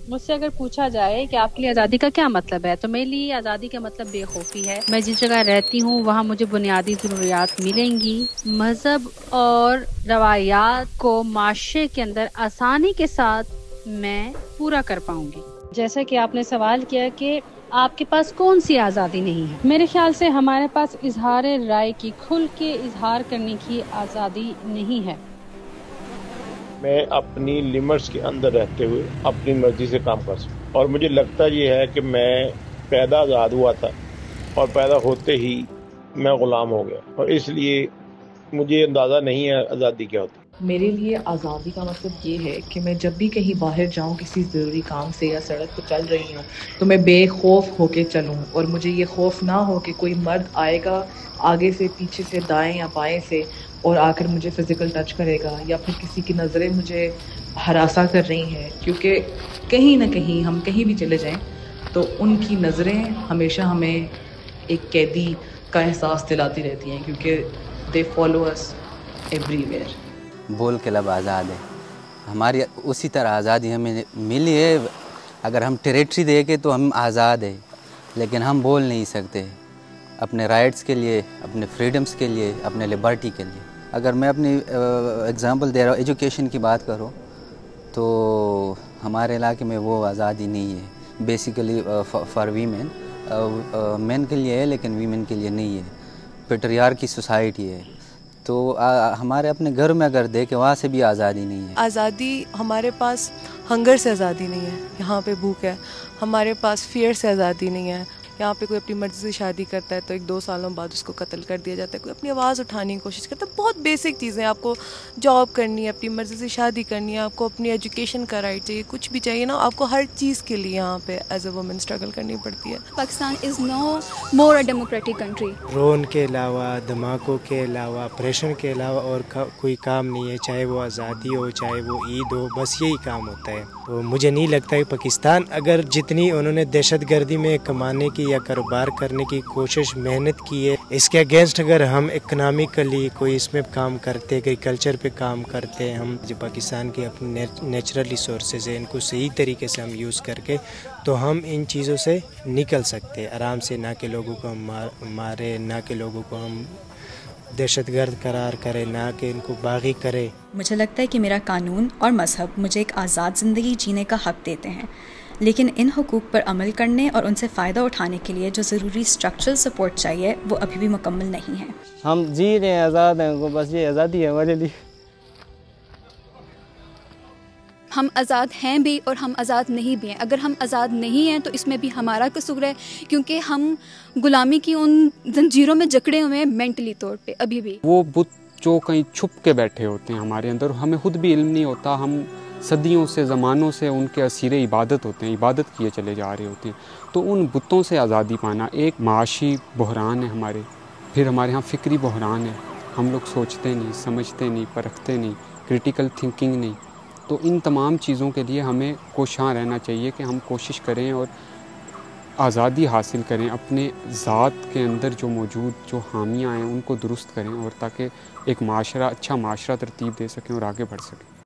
مجھ سے اگر پوچھا جائے کہ آپ کے لیے آزادی کا کیا مطلب ہے، تو میرے لیے آزادی کا مطلب بے خوفی ہے۔ میں جس جگہ رہتی ہوں وہاں مجھے بنیادی ضروریات ملیں گی۔ مذہب اور روایات کو معاشرے کے اندر آسانی کے ساتھ میں پورا کر پاؤں گی۔ جیسا کہ آپ نے سوال کیا کہ آپ کے پاس کون سی آزادی نہیں ہے، میرے خیال سے ہمارے پاس اظہار رائے کی، کھل کے اظہار کرنے کی آزادی نہیں ہے۔ میں اپنی لمٹس کے اندر رہتے ہوئے اپنی مرضی سے کام کر سکوں، اور مجھے لگتا یہ ہے کہ میں پیدا آزاد ہوا تھا اور پیدا ہوتے ہی میں غلام ہو گیا، اور اس لیے مجھے اندازہ نہیں ہے آزادی کیا ہوتی۔ میرے لیے آزادی کا مطلب یہ ہے کہ میں جب بھی کہیں باہر جاؤں کسی ضروری کام سے یا سڑک پہ چل رہی ہوں تو میں بے خوف ہو کے چلوں، اور مجھے یہ خوف نہ ہو کہ کوئی مرد آئے گا آگے سے، پیچھے سے، دائیں یا بائیں سے، اور آ کر مجھے فزیکل ٹچ کرے گا، یا پھر کسی کی نظریں مجھے ہراساں کر رہی ہیں، کیونکہ کہیں نہ کہیں ہم کہیں بھی چلے جائیں تو ان کی نظریں ہمیشہ ہمیں ایک قیدی کا احساس دلاتی رہتی ہیں، کیونکہ they follow us everywhere. بول کے لب آزاد ہے، ہماری اسی طرح آزادی ہمیں ملی ہے۔ اگر ہم ٹیریٹری دے کے تو ہم آزاد ہیں، لیکن ہم بول نہیں سکتے اپنے رائٹس کے لیے، اپنے فریڈمز کے لیے، اپنے لبرٹی کے لیے۔ اگر میں اپنی اگزامپل دے رہا ہوں، ایجوکیشن کی بات کروں تو ہمارے علاقے میں وہ آزادی نہیں ہے، بیسیکلی فار ویمن، مین کے لیے ہے لیکن ویمن کے لیے نہیں ہے۔ پیٹریار کی سوسائٹی ہے، تو ہمارے اپنے گھر میں اگر دیکھیں وہاں سے بھی آزادی نہیں ہے۔ آزادی ہمارے پاس ہنگر سے آزادی نہیں ہے، یہاں پہ بھوک ہے۔ ہمارے پاس فیئر سے آزادی نہیں ہے، یہاں پہ کوئی اپنی مرضی سے شادی کرتا ہے تو 1-2 سالوں بعد اس کو قتل کر دیا جاتا ہے، کوئی اپنی آواز اٹھانے کی کوشش کرتا ہے۔ بہت بیسک چیزیں، آپ کو جاب کرنی ہے، اپنی مرضی سے شادی کرنی ہے، آپ کو اپنی ایجوکیشن کا رائٹ چاہیے، کچھ بھی چاہیے نا، آپ کو ہر چیز کے لیے یہاں پہ ایز اے وومن اسٹرگل کرنی پڑتی ہے۔ پاکستان از نو مور اے ڈیموکریٹک کنٹری۔ ڈرون کے علاوہ، دھماکوں کے علاوہ، آپریشن کے علاوہ اور کوئی کام نہیں ہے، چاہے وہ آزادی ہو، چاہے وہ عید ہو، بس یہی کام ہوتا ہے۔ تو مجھے نہیں لگتا کہ پاکستان اگر جتنی انہوں نے دہشت گردی میں کمانے کی یا کاروبار کرنے کی کوشش، محنت کی ہے، اس کے اگینسٹ اگر ہم اکنامکلی کوئی اس میں کام کرتے، ایگریکلچر پہ کام کرتے، ہم جو پاکستان کے اپنے نیچرل ریسورسز ہیں ان کو صحیح طریقے سے ہم یوز کر کے، تو ہم ان چیزوں سے نکل سکتے آرام سے، نہ کہ لوگوں کو ہم مارے، نہ کہ لوگوں کو ہم دہشت گرد قرار کرے، نہ کہ ان کو باغی کرے۔ مجھے لگتا ہے کہ میرا قانون اور مذہب مجھے ایک آزاد زندگی جینے کا حق دیتے ہیں، لیکن ان حقوق پر عمل کرنے اور ان سے فائدہ اٹھانے کے لیے جو ضروری اسٹرکچرل سپورٹ چاہیے وہ ابھی بھی مکمل نہیں ہے۔ ہم جی رہے ہیں، آزاد ہیں، بس یہ آزادی ہے ہمارے لیے۔ ہم آزاد ہیں بھی اور ہم آزاد نہیں بھی ہیں۔ اگر ہم آزاد نہیں ہیں تو اس میں بھی ہمارا قصور ہے، کیونکہ ہم غلامی کی ان زنجیروں میں جکڑے ہوئے ہیں مینٹلی طور پہ ابھی بھی۔ وہ بت جو کہیں چھپ کے بیٹھے ہوتے ہیں ہمارے اندر، ہمیں خود بھی علم نہیں ہوتا، ہم صدیوں سے، زمانوں سے ان کے اسیر عبادت ہوتے ہیں، عبادت کیے چلے جا رہے ہوتے ہیں۔ تو ان بتوں سے آزادی پانا ایک معاشی بحران ہے ہمارے، پھر ہمارے ہاں فکری بحران ہے، ہم لوگ سوچتے نہیں، سمجھتے نہیں، پرکھتے نہیں، کریٹیکل تھنکنگ نہیں۔ تو ان تمام چیزوں کے لیے ہمیں کوشاں رہنا چاہیے کہ ہم کوشش کریں اور آزادی حاصل کریں، اپنے ذات کے اندر جو موجود جو خامیاں ہیں ان کو درست کریں، اور تاکہ ایک معاشرہ، اچھا معاشرہ ترتیب دے سکیں اور آگے بڑھ سکیں۔